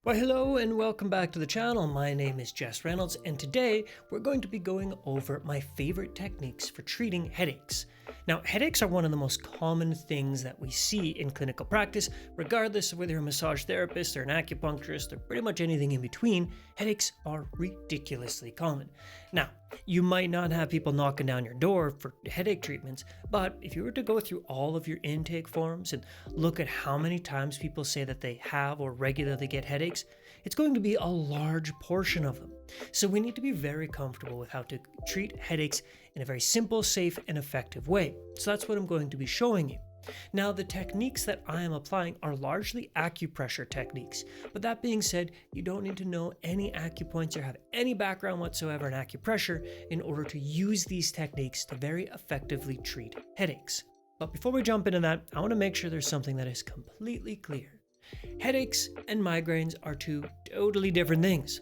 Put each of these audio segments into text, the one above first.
Well, hello and welcome back to the channel. My name is Jess Reynolds, and today we're going to be going over my favorite techniques for treating headaches. Now, headaches are one of the most common things that we see in clinical practice, regardless of whether you're a massage therapist or an acupuncturist or pretty much anything in between. Headaches are ridiculously common. Now, you might not have people knocking down your door for headache treatments, but if you were to go through all of your intake forms and look at how many times people say that they have or regularly get headaches, it's going to be a large portion of them. So we need to be very comfortable with how to treat headaches in a very simple, safe, and effective way. So that's what I'm going to be showing you. Now, the techniques that I am applying are largely acupressure techniques, but that being said, you don't need to know any acupoints or have any background whatsoever in acupressure in order to use these techniques to very effectively treat headaches. But before we jump into that, I want to make sure there's something that is completely clear. Headaches and migraines are two totally different things.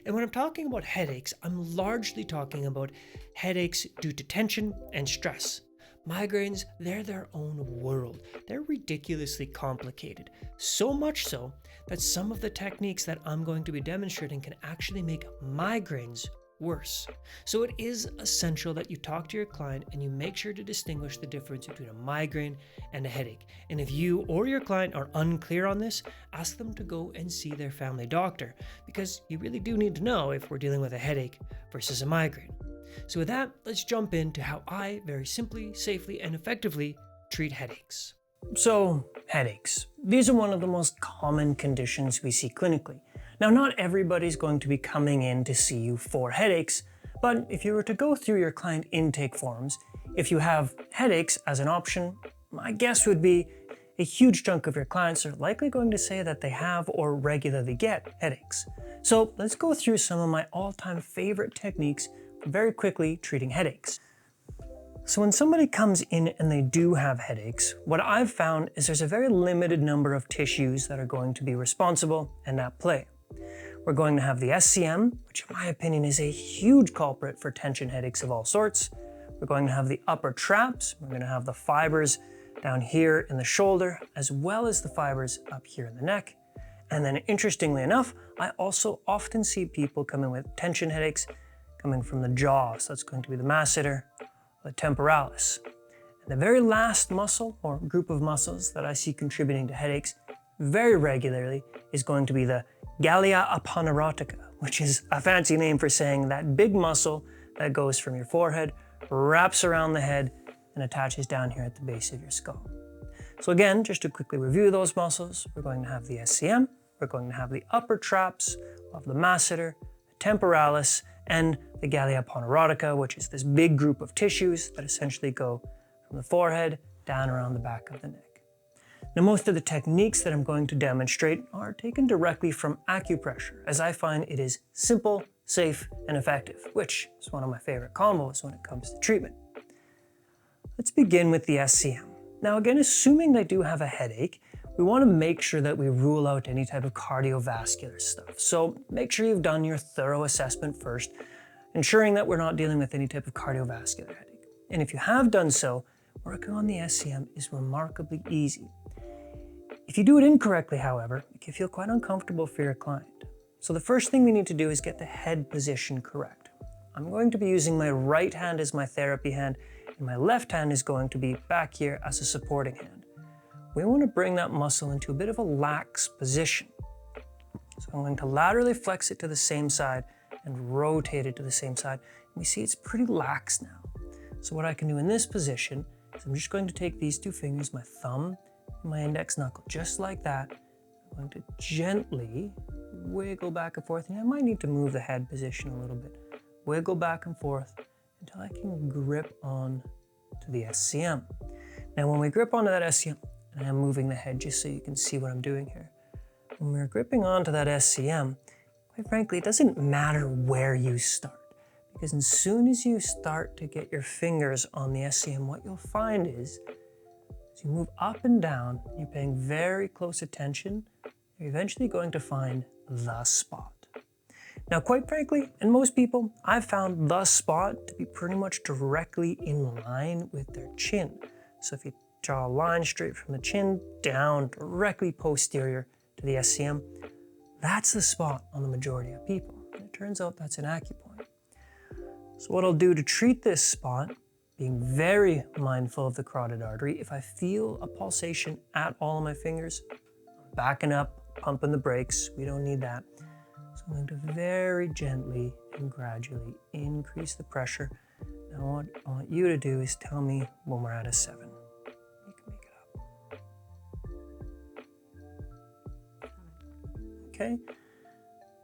And when I'm talking about headaches, I'm largely talking about headaches due to tension and stress. Migraines, they're their own world. They're ridiculously complicated. So much so that some of the techniques that I'm going to be demonstrating can actually make migraines worse. So it is essential that you talk to your client and you make sure to distinguish the difference between a migraine and a headache. And if you or your client are unclear on this, ask them to go and see their family doctor, because you really do need to know if we're dealing with a headache versus a migraine. So with that, let's jump into how I very simply, safely, and effectively treat headaches. So, headaches. These are one of the most common conditions we see clinically. Now, not everybody's going to be coming in to see you for headaches, but if you were to go through your client intake forms, if you have headaches as an option, my guess would be a huge chunk of your clients are likely going to say that they have or regularly get headaches. So let's go through some of my all-time favorite techniques for very quickly treating headaches. So when somebody comes in and they do have headaches, what I've found is there's a very limited number of tissues that are going to be responsible and at play. We're going to have the SCM, which in my opinion is a huge culprit for tension headaches of all sorts. We're going to have the upper traps. We're going to have the fibers down here in the shoulder, as well as the fibers up here in the neck. And then interestingly enough, I also often see people come in with tension headaches coming from the jaw. So that's going to be the masseter, the temporalis. And the very last muscle or group of muscles that I see contributing to headaches very regularly is going to be the gallia aponeurotica, which is a fancy name for saying that big muscle that goes from your forehead, wraps around the head, and attaches down here at the base of your skull. So again, just to quickly review those muscles, we're going to have the SCM, we're going to have the upper traps, we'll have the masseter, the temporalis, and the gallia aponeurotica, which is this big group of tissues that essentially go from the forehead down around the back of the neck. Now, most of the techniques that I'm going to demonstrate are taken directly from acupressure, as I find it is simple, safe, and effective, which is one of my favorite combos when it comes to treatment. Let's begin with the SCM. Now again, assuming they do have a headache, we want to make sure that we rule out any type of cardiovascular stuff. So make sure you've done your thorough assessment first, ensuring that we're not dealing with any type of cardiovascular headache. And if you have done so, working on the SCM is remarkably easy. If you do it incorrectly, however, it can feel quite uncomfortable for your client. So the first thing we need to do is get the head position correct. I'm going to be using my right hand as my therapy hand, and my left hand is going to be back here as a supporting hand. We want to bring that muscle into a bit of a lax position. So I'm going to laterally flex it to the same side and rotate it to the same side. And we see it's pretty lax now. So what I can do in this position is I'm just going to take these two fingers, my thumb and my index knuckle, just like that. I'm going to gently wiggle back and forth, and I might need to move the head position a little bit. Wiggle back and forth until I can grip on to the SCM. Now when we grip onto that SCM, and I'm moving the head just so you can see what I'm doing here. When we're gripping onto that SCM, quite frankly, it doesn't matter where you start, because as soon as you start to get your fingers on the SCM, what you'll find is, as you move up and down, you're paying very close attention, you're eventually going to find the spot. Now, quite frankly, and most people, I've found the spot to be pretty much directly in line with their chin. So if you draw a line straight from the chin down directly posterior to the SCM, That's the spot on the majority of people. And it turns out that's an acupoint. So what I'll do to treat this spot, being very mindful of the carotid artery, if I feel a pulsation at all on my fingers, I'm backing up, pumping the brakes. We don't need that. So I'm going to very gently and gradually increase the pressure. Now what I want you to do is tell me when we're at a 7. You can make it up. Okay.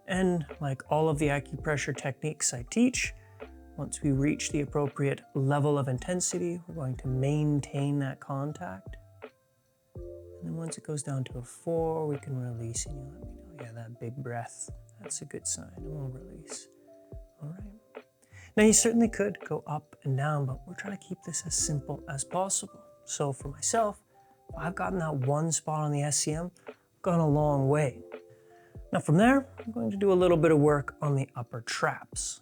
And like all of the acupressure techniques I teach, once we reach the appropriate level of intensity, we're going to maintain that contact. And then once it goes down to a 4, we can release, and you let me know, yeah, that big breath, that's a good sign, and we'll release. All right. Now you certainly could go up and down, but we're trying to keep this as simple as possible. So for myself, if I've gotten that one spot on the SCM, I've gone a long way. Now from there, I'm going to do a little bit of work on the upper traps.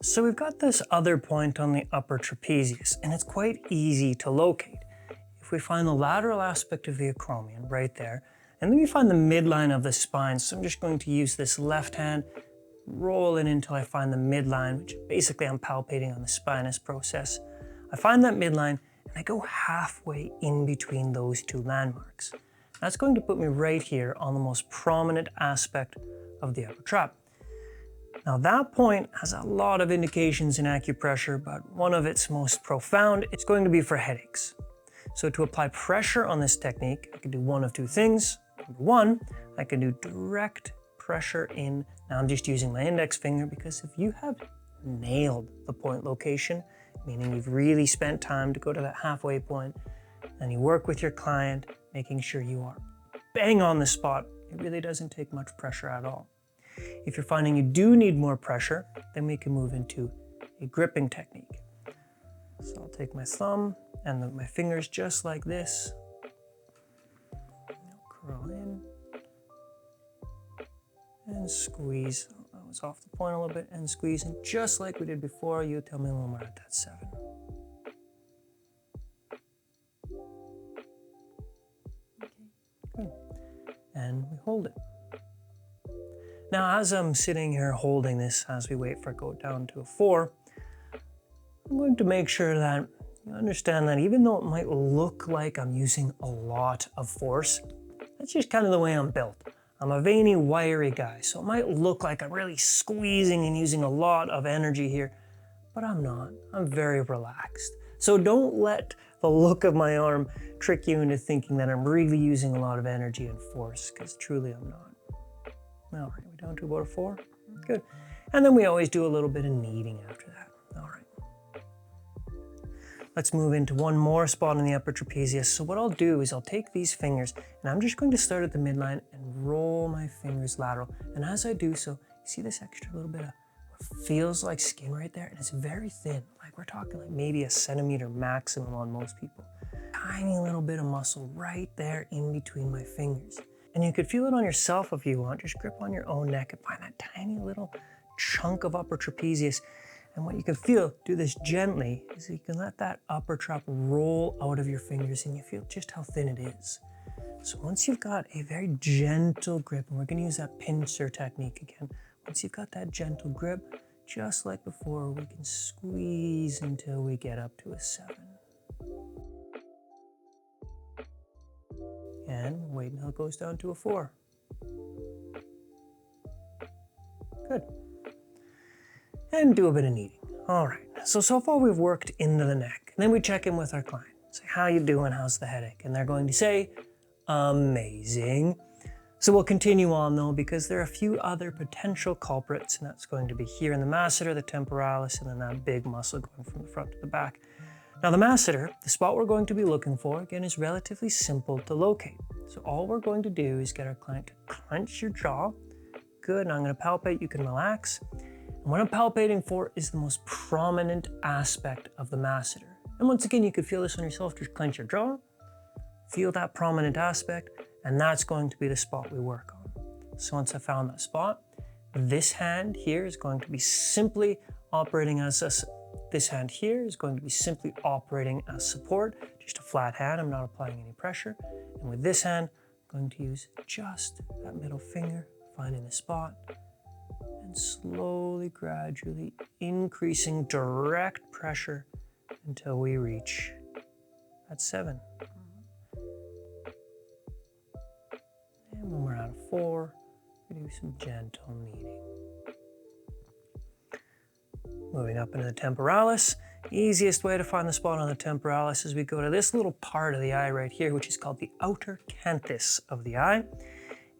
So we've got this other point on the upper trapezius, and it's quite easy to locate. If we find the lateral aspect of the acromion right there, and then we find the midline of the spine, so I'm just going to use this left hand, roll it until I find the midline, which basically I'm palpating on the spinous process. I find that midline, and I go halfway in between those two landmarks. That's going to put me right here on the most prominent aspect of the upper trap. Now that point has a lot of indications in acupressure, but one of its most profound, it's going to be for headaches. So to apply pressure on this technique, I can do one of two things. Number one, I can do direct pressure in. Now I'm just using my index finger because if you have nailed the point location, meaning you've really spent time to go to that halfway point, and you work with your client, making sure you are bang on the spot, it really doesn't take much pressure at all. If you're finding you do need more pressure, then we can move into a gripping technique. So I'll take my thumb and my fingers just like this. Curl in and squeeze. I was off the point a little bit, and squeeze, and just like we did before, you tell me when we're at that 7. Good. And we hold it. Now, as I'm sitting here holding this, as we wait for it to go down to a 4, I'm going to make sure that you understand that even though it might look like I'm using a lot of force, that's just kind of the way I'm built. I'm a veiny, wiry guy, so it might look like I'm really squeezing and using a lot of energy here, but I'm not. I'm very relaxed. So don't let the look of my arm trick you into thinking that I'm really using a lot of energy and force, because truly I'm not. All right, we're down to about a 4. Good. And then we always do a little bit of kneading after that. All right. Let's move into one more spot in the upper trapezius. So what I'll do is I'll take these fingers, and I'm just going to start at the midline and roll my fingers lateral. And as I do so, you see this extra little bit of what feels like skin right there? And it's very thin. Like we're talking like maybe a centimeter maximum on most people. Tiny little bit of muscle right there in between my fingers. And you could feel it on yourself if you want. Just grip on your own neck and find that tiny little chunk of upper trapezius. And what you can feel, do this gently, is you can let that upper trap roll out of your fingers, and you feel just how thin it is. So once you've got a very gentle grip, and we're going to use that pincer technique again. Once you've got that gentle grip, just like before, we can squeeze until we get up to a 7. And wait until it goes down to a 4. Good. And do a bit of kneading. All right, so far we've worked into the neck. And then we check in with our client. Say, how you doing? How's the headache? And they're going to say, amazing. So we'll continue on though, because there are a few other potential culprits, and that's going to be here in the masseter, the temporalis, and then that big muscle going from the front to the back. Now the masseter, the spot we're going to be looking for, again, is relatively simple to locate. So all we're going to do is get our client to clench your jaw. Good, and I'm going to palpate, you can relax. And what I'm palpating for is the most prominent aspect of the masseter. And once again, you could feel this on yourself, just clench your jaw, feel that prominent aspect, and that's going to be the spot we work on. So once I found that spot, this hand here is going to be simply operating as this hand here is going to be simply operating as support, just a flat hand. I'm not applying any pressure. And with this hand, I'm going to use just that middle finger finding the spot, and slowly, gradually increasing direct pressure until we reach at 7. And when we're at 4, we do some gentle kneading. Moving up into the temporalis. Easiest way to find the spot on the temporalis is we go to this little part of the eye right here, which is called the outer canthus of the eye.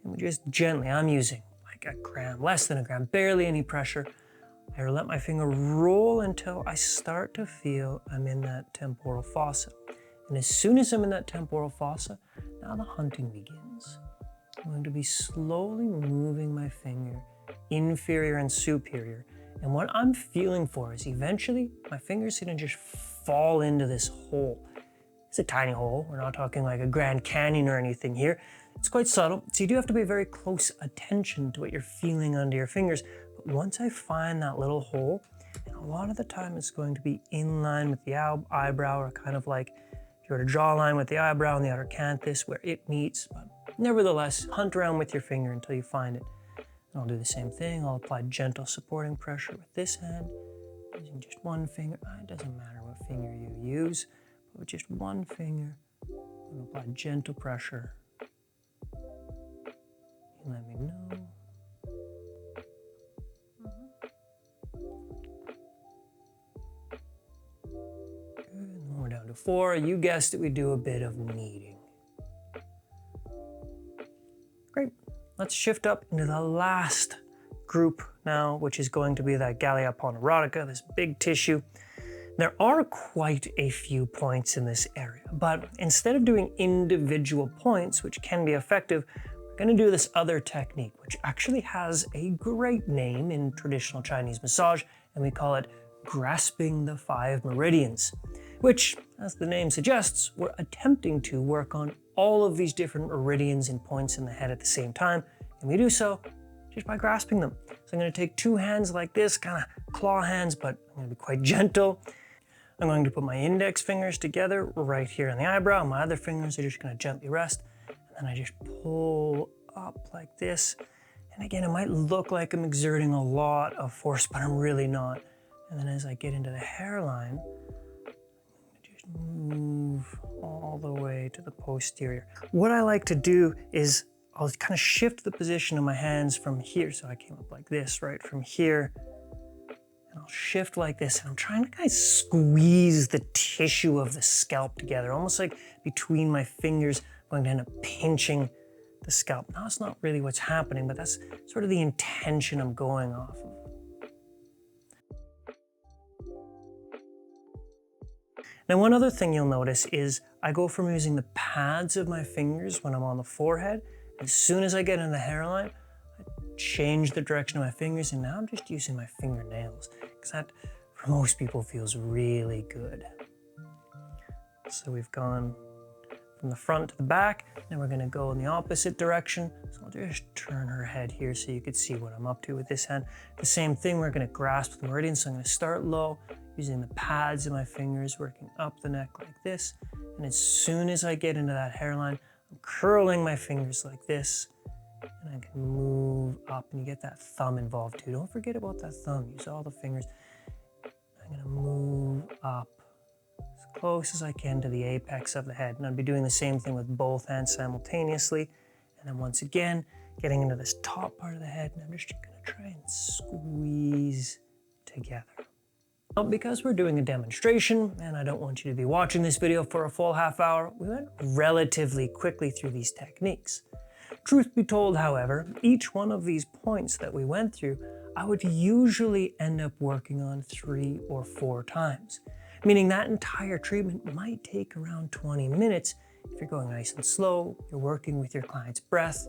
And we just gently, I'm using like a gram, less than a gram, barely any pressure. I let my finger roll until I start to feel I'm in that temporal fossa. And as soon as I'm in that temporal fossa, now the hunting begins. I'm going to be slowly moving my finger inferior and superior. And what I'm feeling for is eventually my finger's gonna just fall into this hole. It's a tiny hole. We're not talking like a Grand Canyon or anything here. It's quite subtle, so you do have to pay very close attention to what you're feeling under your fingers. But once I find that little hole, and a lot of the time it's going to be in line with the eyebrow, or kind of like if you were to draw a line with the eyebrow and the outer canthus where it meets. But nevertheless, hunt around with your finger until you find it. And I'll do the same thing. I'll apply gentle supporting pressure with this hand, using just one finger. It doesn't matter what finger you use, but with just one finger, I'll apply gentle pressure. You let me know. Good. And when we're down to 4, you guessed it, we do a bit of kneading. Great. Let's shift up into the last group now, which is going to be that galea ponderotica, this big tissue. There are quite a few points in this area, but instead of doing individual points, which can be effective, we're going to do this other technique, which actually has a great name in traditional Chinese massage, and we call it grasping the 5 meridians, which, as the name suggests, we're attempting to work on all of these different meridians and points in the head at the same time, and we do so just by grasping them. So I'm going to take 2 hands like this, kind of claw hands, but I'm going to be quite gentle. I'm going to put my index fingers together right here on the eyebrow. My other fingers are just going to gently rest, and then I just pull up like this. And again, it might look like I'm exerting a lot of force, but I'm really not. And then as I get into the hairline, just move all the way to the posterior. What I like to do is I'll kind of shift the position of my hands from here. So I came up like this, right from here. And I'll shift like this. And I'm trying to kind of squeeze the tissue of the scalp together, almost like between my fingers, I'm going to end up pinching the scalp. Now, that's not really what's happening, but that's sort of the intention I'm going off of. Now, one other thing you'll notice is I go from using the pads of my fingers when I'm on the forehead. As soon as I get in the hairline, I change the direction of my fingers, and now I'm just using my fingernails, because that, for most people, feels really good. So we've gone from the front to the back, now we're going to go in the opposite direction. So I'll just turn her head here so you can see what I'm up to with this hand. The same thing, we're going to grasp the meridian, so I'm going to start low, using the pads of my fingers, working up the neck like this. And as soon as I get into that hairline, I'm curling my fingers like this, and I can move up, and you get that thumb involved too. Don't forget about that thumb. Use all the fingers. I'm going to move up as close as I can to the apex of the head. And I'll be doing the same thing with both hands simultaneously. And then once again, getting into this top part of the head, and I'm just going to try and squeeze together. Now, because we're doing a demonstration, and I don't want you to be watching this video for a full half hour, we went relatively quickly through these techniques. Truth be told, however, each one of these points that we went through, I would usually end up working on 3 or 4 times, meaning that entire treatment might take around 20 minutes if you're going nice and slow, you're working with your client's breath,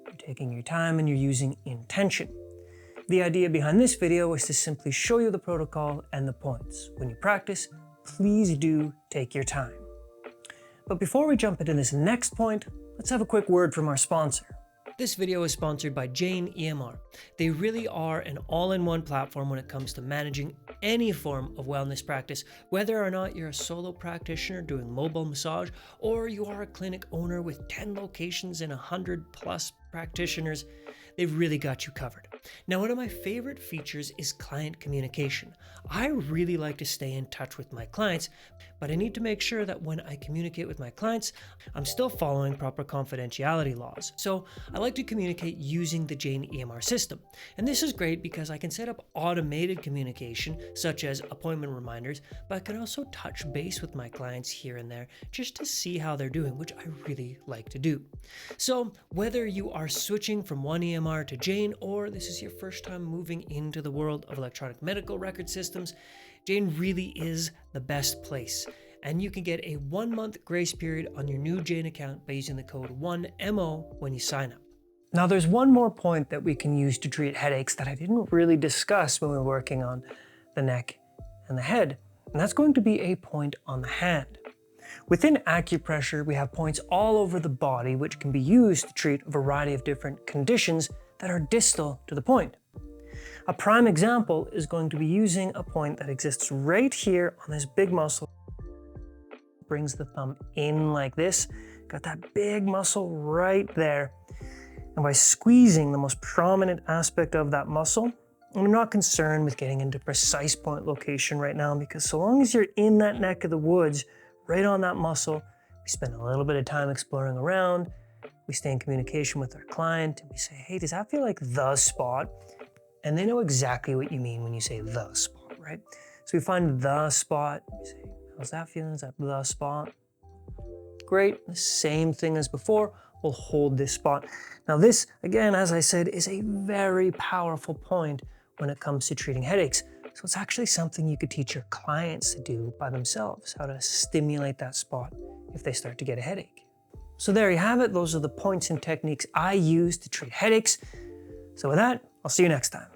you're taking your time, and you're using intention. The idea behind this video was to simply show you the protocol and the points. When you practice, please do take your time. But before we jump into this next point, let's have a quick word from our sponsor. This video is sponsored by Jane EMR. They really are an all-in-one platform when it comes to managing any form of wellness practice, whether or not you're a solo practitioner doing mobile massage, or you are a clinic owner with 10 locations and 100+ practitioners. they've really got you covered. Now, one of my favorite features is client communication. I really like to stay in touch with my clients, but I need to make sure that when I communicate with my clients, I'm still following proper confidentiality laws. So I like to communicate using the Jane EMR system. And this is great because I can set up automated communication, such as appointment reminders, but I can also touch base with my clients here and there just to see how they're doing, which I really like to do. So whether you are switching from one EMR to Jane, or this is your first time moving into the world of electronic medical record systems, Jane really is the best place. And you can get a 1-month grace period on your new Jane account by using the code 1MO when you sign up. Now, there's one more point that we can use to treat headaches that I didn't really discuss when we were working on the neck and the head, and that's going to be a point on the hand. Within acupressure, we have points all over the body which can be used to treat a variety of different conditions that are distal to the point. A prime example is going to be using a point that exists right here on this big muscle. Brings the thumb in like this, got that big muscle right there. And by squeezing the most prominent aspect of that muscle, and I'm not concerned with getting into precise point location right now, because so long as you're in that neck of the woods, right on that muscle, we spend a little bit of time exploring around, we stay in communication with our client, and we say, hey, does that feel like the spot? And they know exactly what you mean when you say the spot, right? So we find the spot, we say, how's that feeling? Is that the spot? Great, the same thing as before, we'll hold this spot. Now this, again, as I said, is a very powerful point when it comes to treating headaches. So it's actually something you could teach your clients to do by themselves, how to stimulate that spot if they start to get a headache. So there you have it. Those are the points and techniques I use to treat headaches. So with that, I'll see you next time.